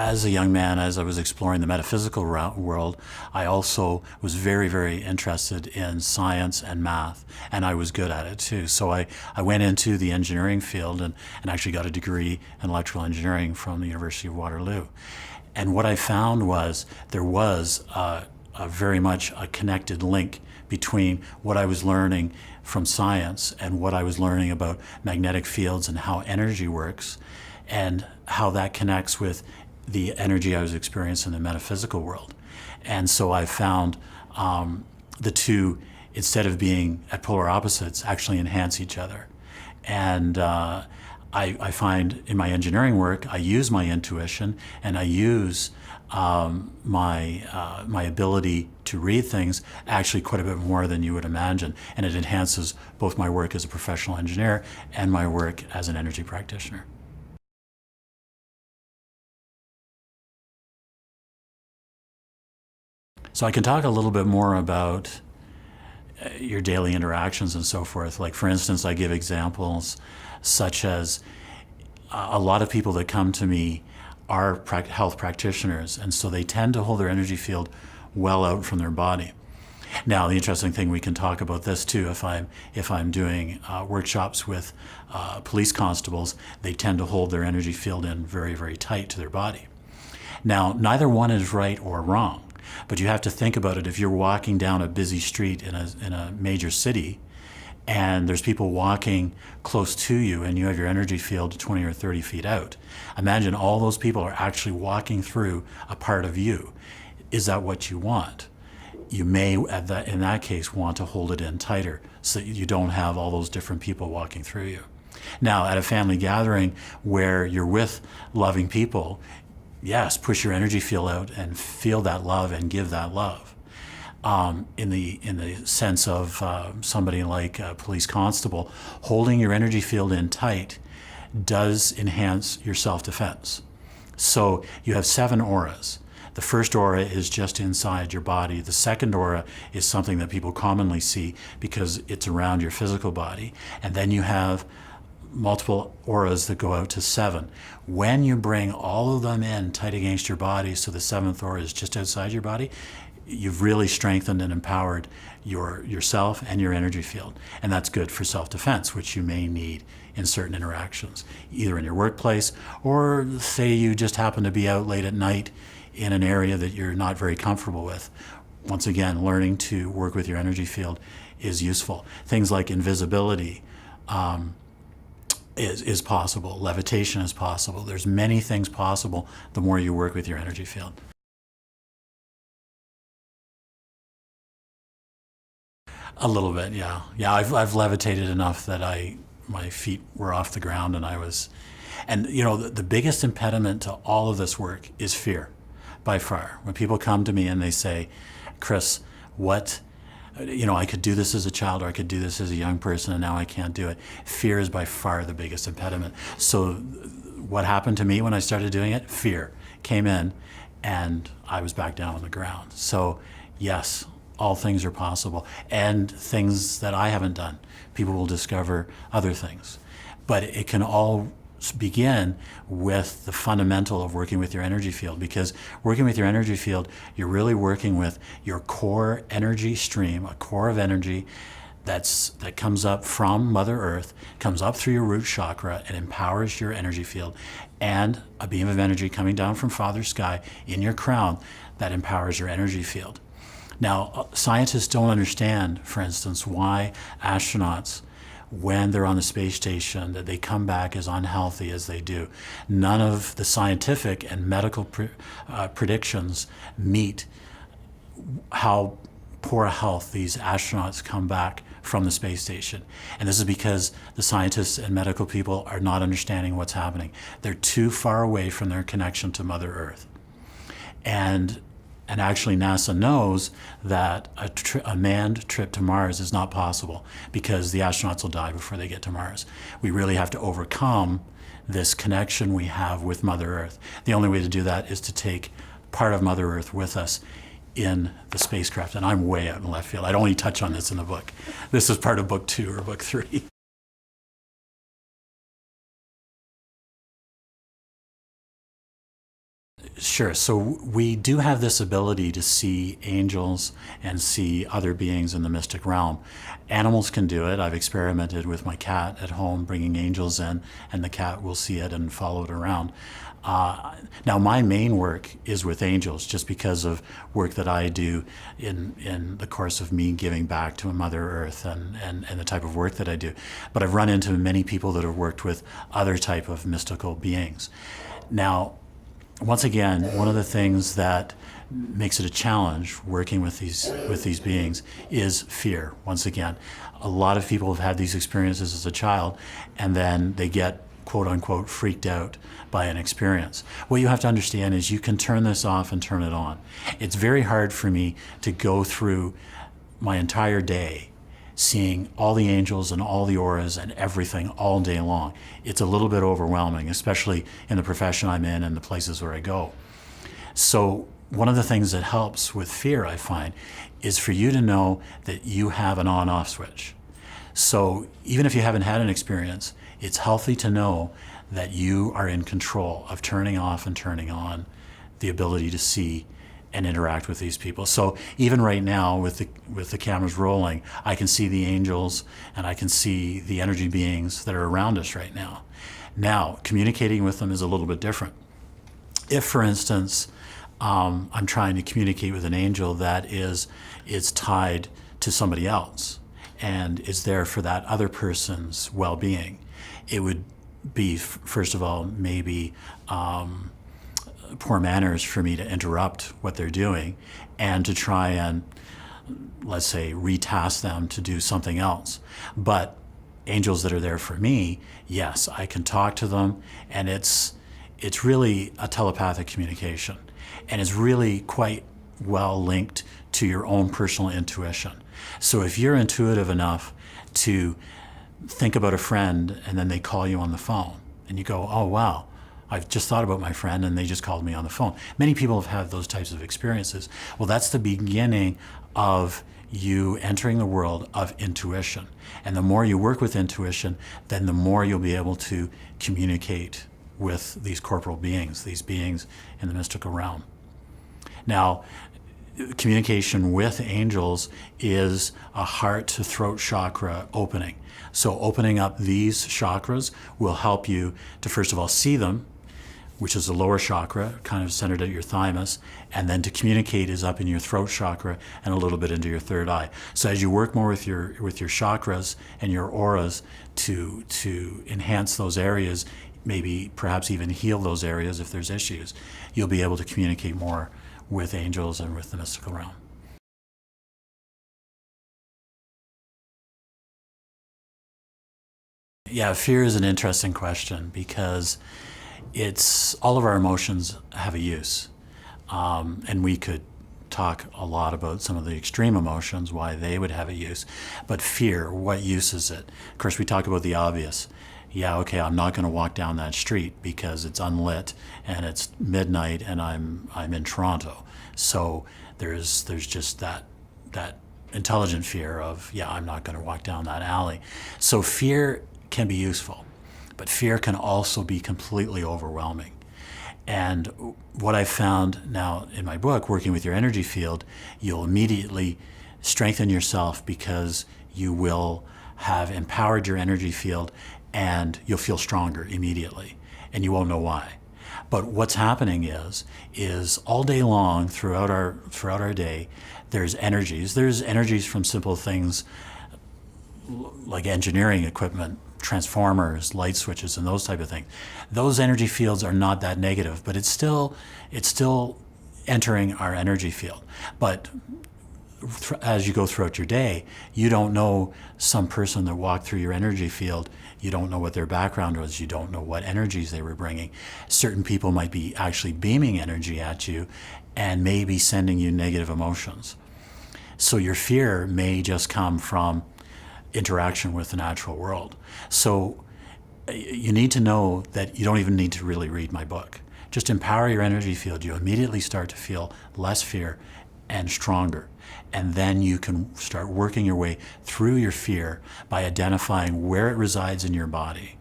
as a young man, as I was exploring the metaphysical world, I also was very, very interested in science and math, and I was good at it too. So I went into the engineering field and actually got a degree in electrical engineering from the University of Waterloo. And what I found was there was a very much a connected link between what I was learning from science and what I was learning about magnetic fields and how energy works, and how that connects with the energy I was experiencing in the metaphysical world. And so I found the two, instead of being at polar opposites, actually enhance each other. And I find in my engineering work, I use my intuition and I use my ability to read things actually quite a bit more than you would imagine. And it enhances both my work as a professional engineer and my work as an energy practitioner. So I can talk a little bit more about your daily interactions and so forth. Like, for instance, I give examples such as a lot of people that come to me are health practitioners, and so they tend to hold their energy field well out from their body. Now, the interesting thing, we can talk about this too, if I'm doing workshops with police constables, they tend to hold their energy field in very, very tight to their body. Now, neither one is right or wrong. But you have to think about it. If you're walking down a busy street in a major city, and there's people walking close to you, and you have your energy field 20 or 30 feet out, imagine all those people are actually walking through a part of you. Is that what you want? You may, in that case, want to hold it in tighter so that you don't have all those different people walking through you. Now, at a family gathering where you're with loving people, yes, push your energy field out and feel that love and give that love. In the sense of somebody like a police constable, holding your energy field in tight does enhance your self-defense. So you have 7 auras. The first aura is just inside your body. The second aura is something that people commonly see because it's around your physical body. And then you have multiple auras that go out to 7. When you bring all of them in tight against your body, so the 7th aura is just outside your body, you've really strengthened and empowered yourself and your energy field. And that's good for self-defense, which you may need in certain interactions, either in your workplace, or say you just happen to be out late at night in an area that you're not very comfortable with. Once again, learning to work with your energy field is useful. Things like invisibility, is possible. Levitation is possible. There's many things possible the more you work with your energy field. A little bit, yeah. Yeah, I've levitated enough that my feet were off the ground and you know, the biggest impediment to all of this work is fear, by far. When people come to me and they say, Chris, I could do this as a child, or I could do this as a young person, and now I can't do it. Fear is by far the biggest impediment. So what happened to me when I started doing it? Fear came in, and I was back down on the ground. So yes, all things are possible, and things that I haven't done. People will discover other things. But it can all begin with the fundamental of working with your energy field, because working with your energy field, you're really working with your core energy stream, a core of energy that comes up from Mother Earth, comes up through your root chakra and empowers your energy field, and a beam of energy coming down from Father Sky in your crown that empowers your energy field. Now, scientists don't understand, for instance, why astronauts, when they're on the space station, that they come back as unhealthy as they do. None of the scientific and medical predictions meet how poor health these astronauts come back from the space station. And this is because the scientists and medical people are not understanding what's happening. They're too far away from their connection to Mother Earth. And actually, NASA knows that a manned trip to Mars is not possible because the astronauts will die before they get to Mars. We really have to overcome this connection we have with Mother Earth. The only way to do that is to take part of Mother Earth with us in the spacecraft. And I'm way out in left field. I'd only touch on this in the book. This is part of book 2 or book 3. Sure. So we do have this ability to see angels and see other beings in the mystic realm. Animals can do it. I've experimented with my cat at home, bringing angels in, and the cat will see it and follow it around. Now, my main work is with angels, just because of work that I do in the course of me giving back to Mother Earth and the type of work that I do. But I've run into many people that have worked with other type of mystical beings. Now, once again, one of the things that makes it a challenge working with these beings is fear. Once again, a lot of people have had these experiences as a child, and then they get quote unquote freaked out by an experience. What you have to understand is you can turn this off and turn it on. It's very hard for me to go through my entire day seeing all the angels and all the auras and everything all day long. It's a little bit overwhelming, especially in the profession I'm in and the places where I go. So one of the things that helps with fear, I find, is for you to know that you have an on-off switch. So even if you haven't had an experience, it's healthy to know that you are in control of turning off and turning on the ability to see and interact with these people. So even right now with the cameras rolling, I can see the angels and I can see the energy beings that are around us right now. Now, communicating with them is a little bit different. If, for instance, I'm trying to communicate with an angel that is tied to somebody else and is there for that other person's well-being, it would be, first of all, maybe poor manners for me to interrupt what they're doing and to try and, let's say, retask them to do something else. But angels that are there for me, yes, I can talk to them, and it's really a telepathic communication, and it's really quite well linked to your own personal intuition. So if you're intuitive enough to think about a friend and then they call you on the phone and you go, oh wow, I've just thought about my friend and they just called me on the phone. Many people have had those types of experiences. Well, that's the beginning of you entering the world of intuition. And the more you work with intuition, then the more you'll be able to communicate with these corporal beings, these beings in the mystical realm. Now, communication with angels is a heart to throat chakra opening. So opening up these chakras will help you to, first of all, see them, which is the lower chakra, kind of centered at your thymus, and then to communicate is up in your throat chakra and a little bit into your third eye. So as you work more with your chakras and your auras to enhance those areas, maybe perhaps even heal those areas if there's issues, you'll be able to communicate more with angels and with the mystical realm. Yeah, fear is an interesting question because it's all of our emotions have a use. And we could talk a lot about some of the extreme emotions, why they would have a use. But fear, what use is it? Of course, we talk about the obvious. Yeah, okay, I'm not going to walk down that street because it's unlit and it's midnight and I'm in Toronto. So there's just that intelligent fear of, yeah, I'm not going to walk down that alley. So fear can be useful, but fear can also be completely overwhelming. And what I found now in my book, Working with Your Energy Field, you'll immediately strengthen yourself because you will have empowered your energy field and you'll feel stronger immediately, and you won't know why. But what's happening is all day long throughout our day, there's energies. There's energies from simple things like engineering equipment, transformers, light switches, and those type of things. Those energy fields are not that negative, but it's still entering our energy field. But as you go throughout your day, you don't know some person that walked through your energy field. You don't know what their background was. You don't know what energies they were bringing. Certain people might be actually beaming energy at you and maybe sending you negative emotions. So your fear may just come from interaction with the natural world. So you need to know that you don't even need to really read my book. Just empower your energy field. You immediately start to feel less fear and stronger. And then you can start working your way through your fear by identifying where it resides in your body.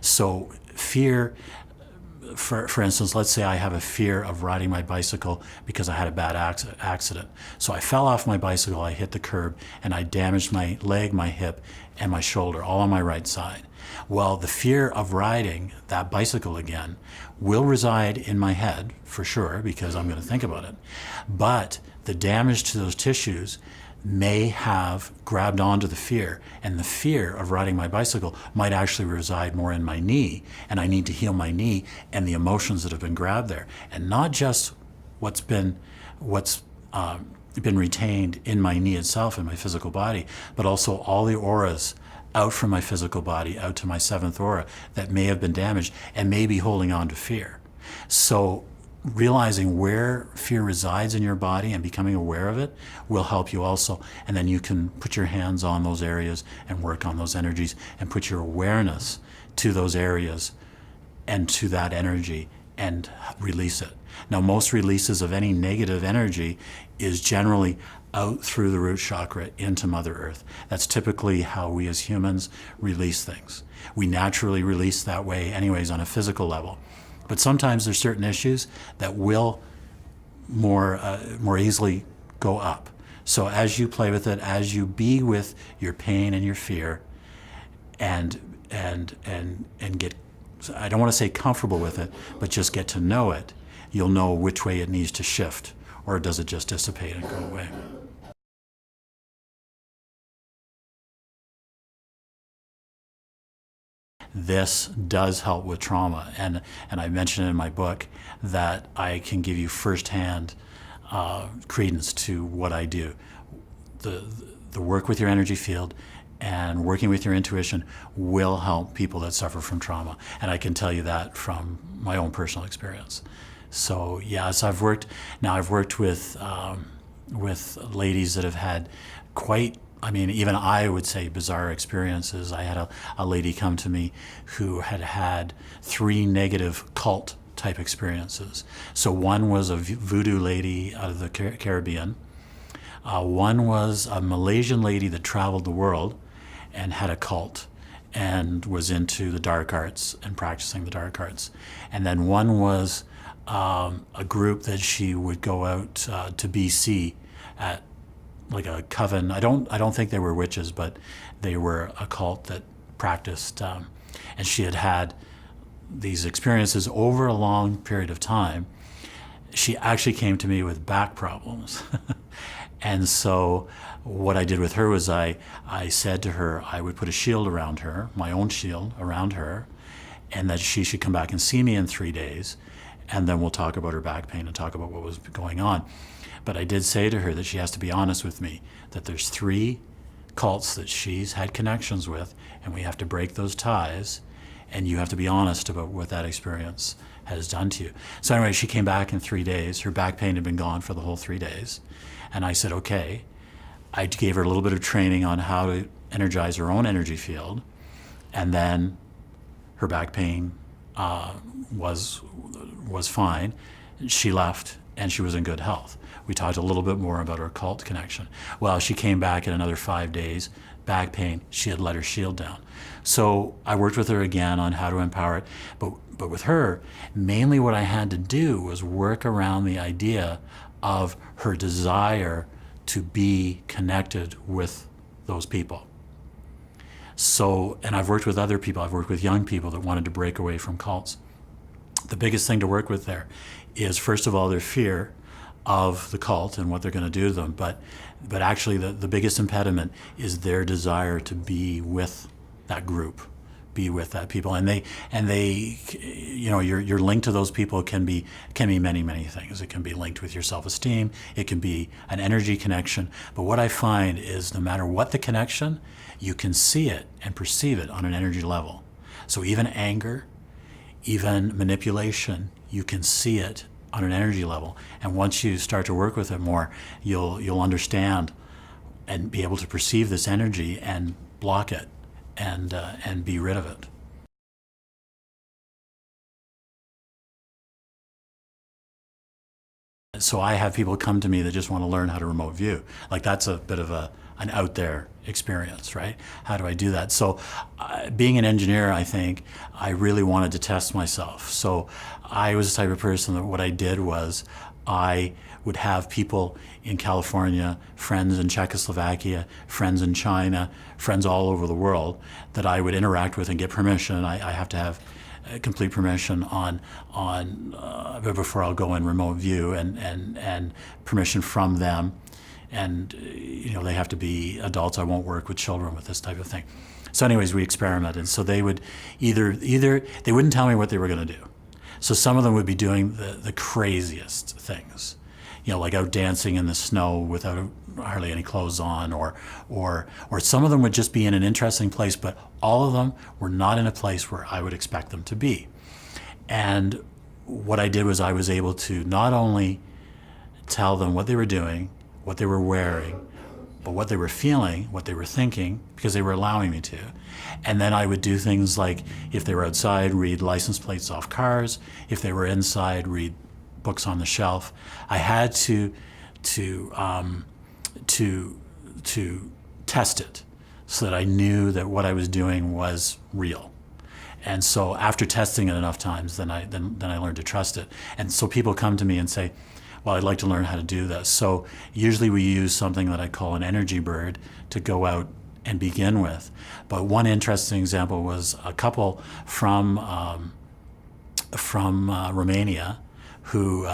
So fear, for instance, let's say I have a fear of riding my bicycle because I had a bad accident. So I fell off my bicycle, I hit the curb, and I damaged my leg, my hip, and my shoulder, all on my right side. Well, the fear of riding that bicycle again will reside in my head for sure, because I'm going to think about it. But the damage to those tissues may have grabbed onto the fear, and the fear of riding my bicycle might actually reside more in my knee, and I need to heal my knee and the emotions that have been grabbed there, and not just what's been retained in my knee itself, in my physical body, but also all the auras out from my physical body out to my seventh aura that may have been damaged and may be holding on to fear. So realizing where fear resides in your body and becoming aware of it will help you also. And then you can put your hands on those areas and work on those energies and put your awareness to those areas and to that energy and release it. Now, most releases of any negative energy is generally out through the root chakra into Mother Earth. That's typically how we as humans release things. We naturally release that way anyways on a physical level. But sometimes there's certain issues that will more easily go up. So as you play with it, as you be with your pain and your fear, and get, I don't want to say comfortable with it, but just get to know it, you'll know which way it needs to shift, or does it just dissipate and go away. This does help with trauma, and I mentioned in my book that I can give you firsthand credence to what I do. The work with your energy field and working with your intuition will help people that suffer from trauma, and I can tell you that from my own personal experience. So yes, I've worked with ladies that have had quite, I mean, even I would say bizarre experiences. I had a lady come to me who had 3 negative cult type experiences. So one was a voodoo lady out of the Caribbean. One was a Malaysian lady that traveled the world and had a cult and was into the dark arts and practicing the dark arts. And then one was a group that she would go out to BC at, like a coven. I don't think they were witches, but they were a cult that practiced, and she had these experiences over a long period of time. She actually came to me with back problems. And so what I did with her was I said to her I would put a shield around her, my own shield around her, and that she should come back and see me in 3 days, and then we'll talk about her back pain and talk about what was going on. But I did say to her that she has to be honest with me, that there's 3 cults that she's had connections with, and we have to break those ties, and you have to be honest about what that experience has done to you. So anyway, she came back in 3 days. Her back pain had been gone for the whole 3 days. And I said, okay. I gave her a little bit of training on how to energize her own energy field, and then her back pain was fine. She left, and she was in good health. We talked a little bit more about her cult connection. Well, she came back in another 5 days, back pain. She had let her shield down. So I worked with her again on how to empower it. But with her, mainly what I had to do was work around the idea of her desire to be connected with those people. So, and I've worked with other people. I've worked with young people that wanted to break away from cults. The biggest thing to work with there is, first of all, their fear of the cult and what they're going to do to them. But actually the biggest impediment is their desire to be with that group, be with that people. And they, you know, your link to those people can be many, many things. It can be linked with your self-esteem. It can be an energy connection. But what I find is no matter what the connection, you can see it and perceive it on an energy level. So even anger, even manipulation, you can see it on an energy level. And once you start to work with it more, you'll understand and be able to perceive this energy and block it and be rid of it. So I have people come to me that just want to learn how to remote view. Like that's a bit of an out there experience, right? How do I do that? So being an engineer, I think I really wanted to test myself. So I was the type of person that what I did was I would have people in California, friends in Czechoslovakia, friends in China, friends all over the world that I would interact with and get permission. I have to have complete permission on before I'll go in remote view and permission from them. And they have to be adults. I won't work with children with this type of thing. So anyways, we experimented. So they would either they wouldn't tell me what they were going to do. So some of them would be doing the craziest things, like out dancing in the snow without hardly any clothes on, or some of them would just be in an interesting place, but all of them were not in a place where I would expect them to be. And what I did was I was able to not only tell them what they were doing, what they were wearing, but what they were feeling, what they were thinking, because they were allowing me to. And then I would do things like, if they were outside, read license plates off cars. If they were inside, read books on the shelf. I had to test it so that I knew that what I was doing was real. And so after testing it enough times, then I learned to trust it. And so people come to me and say, well, I'd like to learn how to do this. So usually we use something that I call an energy bird to go out and begin with. But one interesting example was a couple from Romania who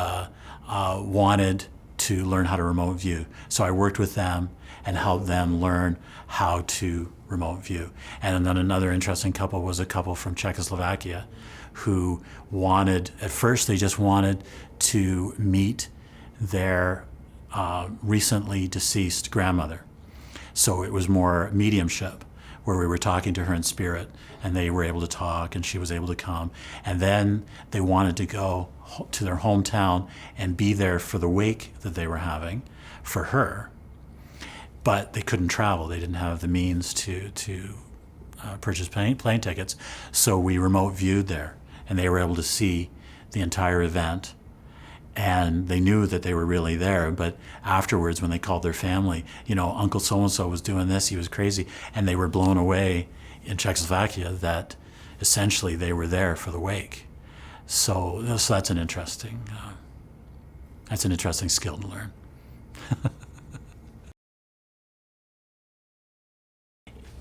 wanted to learn how to remote view. So I worked with them and helped them learn how to remote view. And then another interesting couple was a couple from Czechoslovakia who wanted, at first they just wanted to meet their recently deceased grandmother. So it was more mediumship, where we were talking to her in spirit, and they were able to talk, and she was able to come. And then they wanted to go to their hometown and be there for the wake that they were having for her, but they couldn't travel. They didn't have the means to purchase plane tickets. So we remote viewed there, and they were able to see the entire event. And they knew that they were really there, but afterwards when they called their family, Uncle so-and-so was doing this, he was crazy, and they were blown away in Czechoslovakia that essentially they were there for the wake. So that's an interesting skill to learn.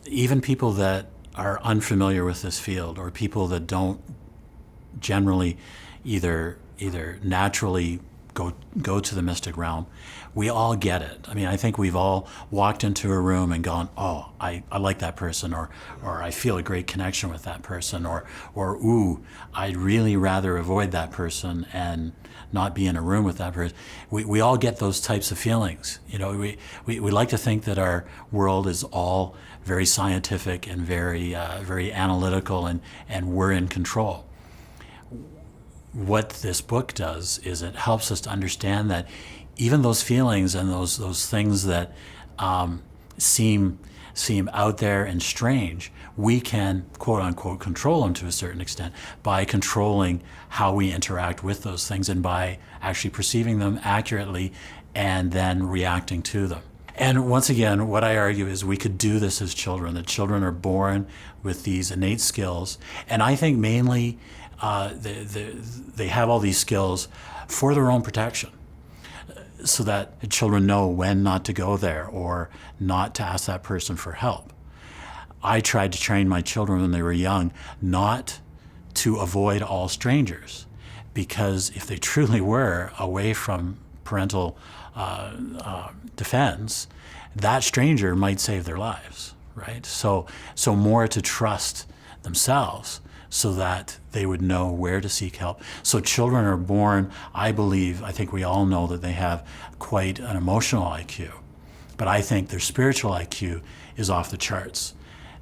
Even people that are unfamiliar with this field, or people that don't generally either naturally go to the mystic realm, we all get it. I mean, I think we've all walked into a room and gone, oh, I like that person, or I feel a great connection with that person, or ooh, I'd really rather avoid that person and not be in a room with that person. We all get those types of feelings. We like to think that our world is all very scientific and very analytical, and we're in control. What this book does is it helps us to understand that even those feelings and those things that seem out there and strange, we can quote unquote control them to a certain extent by controlling how we interact with those things, and by actually perceiving them accurately and then reacting to them. And once again, what I argue is we could do this as children. That children are born with these innate skills, and I think mainly they have all these skills for their own protection, so that the children know when not to go there or not to ask that person for help. I tried to train my children when they were young not to avoid all strangers, because if they truly were away from parental defense, that stranger might save their lives, right? So more to trust themselves, so that they would know where to seek help. So children are born, I think we all know that they have quite an emotional IQ, but I think their spiritual IQ is off the charts.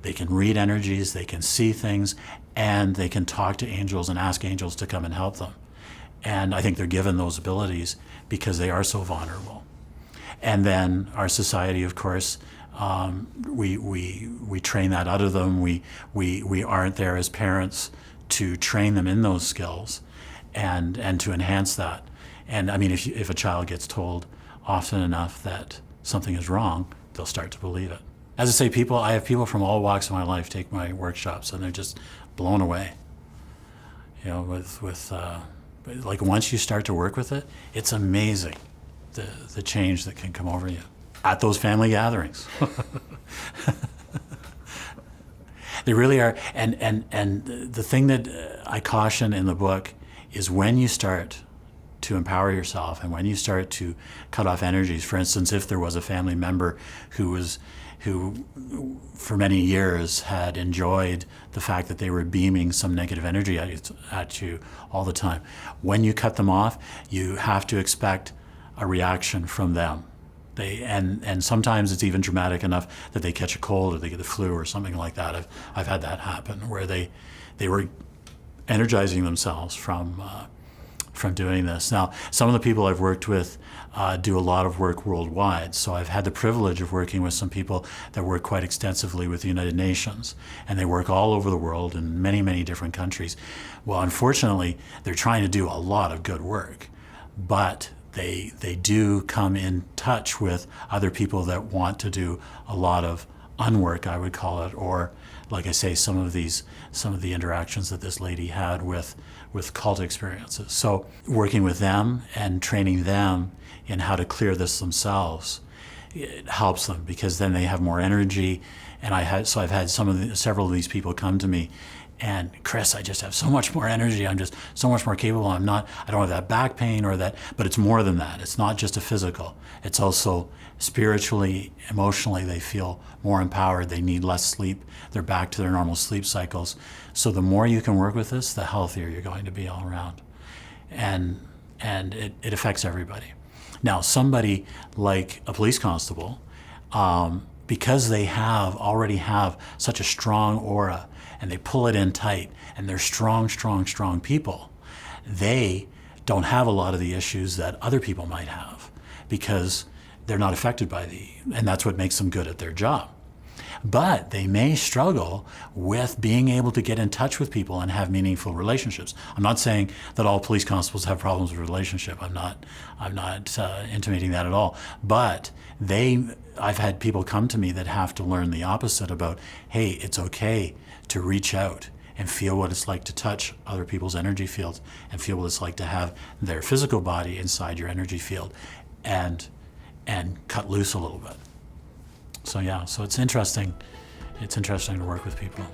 They can read energies, they can see things, and they can talk to angels and ask angels to come and help them. And I think they're given those abilities because they are so vulnerable. And then our society, of course, we train that out of them. We aren't there as parents to train them in those skills and to enhance that. And I mean, if a child gets told often enough that something is wrong, they'll start to believe it. As I say, I have people from all walks of my life take my workshops, and they're just blown away. You know, like once you start to work with it, it's amazing the change that can come over you at those family gatherings. They really are. And the thing that I caution in the book is when you start to empower yourself and when you start to cut off energies. For instance, if there was a family member who for many years had enjoyed the fact that they were beaming some negative energy at you all the time, when you cut them off, you have to expect a reaction from them. And sometimes it's even dramatic enough that they catch a cold or they get the flu or something like that. I've had that happen where they were energizing themselves from doing this. Now, some of the people I've worked with do a lot of work worldwide. So I've had the privilege of working with some people that work quite extensively with the United Nations, and they work all over the world in many, many different countries. Well, unfortunately, they're trying to do a lot of good work, but they do come in touch with other people that want to do a lot of unwork, I would call it, or like I say, some of the interactions that this lady had with cult experiences. So working with them and training them in how to clear this themselves, it helps them because then they have more energy. And I've had several of these people come to me, and Chris, I just have so much more energy. I'm just so much more capable. I don't have that back pain or that, but it's more than that. It's not just a physical. It's also spiritually, emotionally, they feel more empowered. They need less sleep. They're back to their normal sleep cycles. So the more you can work with this, the healthier you're going to be all around. And it affects everybody. Now, somebody like a police constable, because they already have such a strong aura, and they pull it in tight, and they're strong people, they don't have a lot of the issues that other people might have because they're not affected by and that's what makes them good at their job. But they may struggle with being able to get in touch with people and have meaningful relationships. I'm not saying that all police constables have problems with relationship. I'm not intimating that at all. But I've had people come to me that have to learn the opposite about, hey, it's okay to reach out and feel what it's like to touch other people's energy fields and feel what it's like to have their physical body inside your energy field and cut loose a little bit. So yeah, so it's interesting. It's interesting to work with people.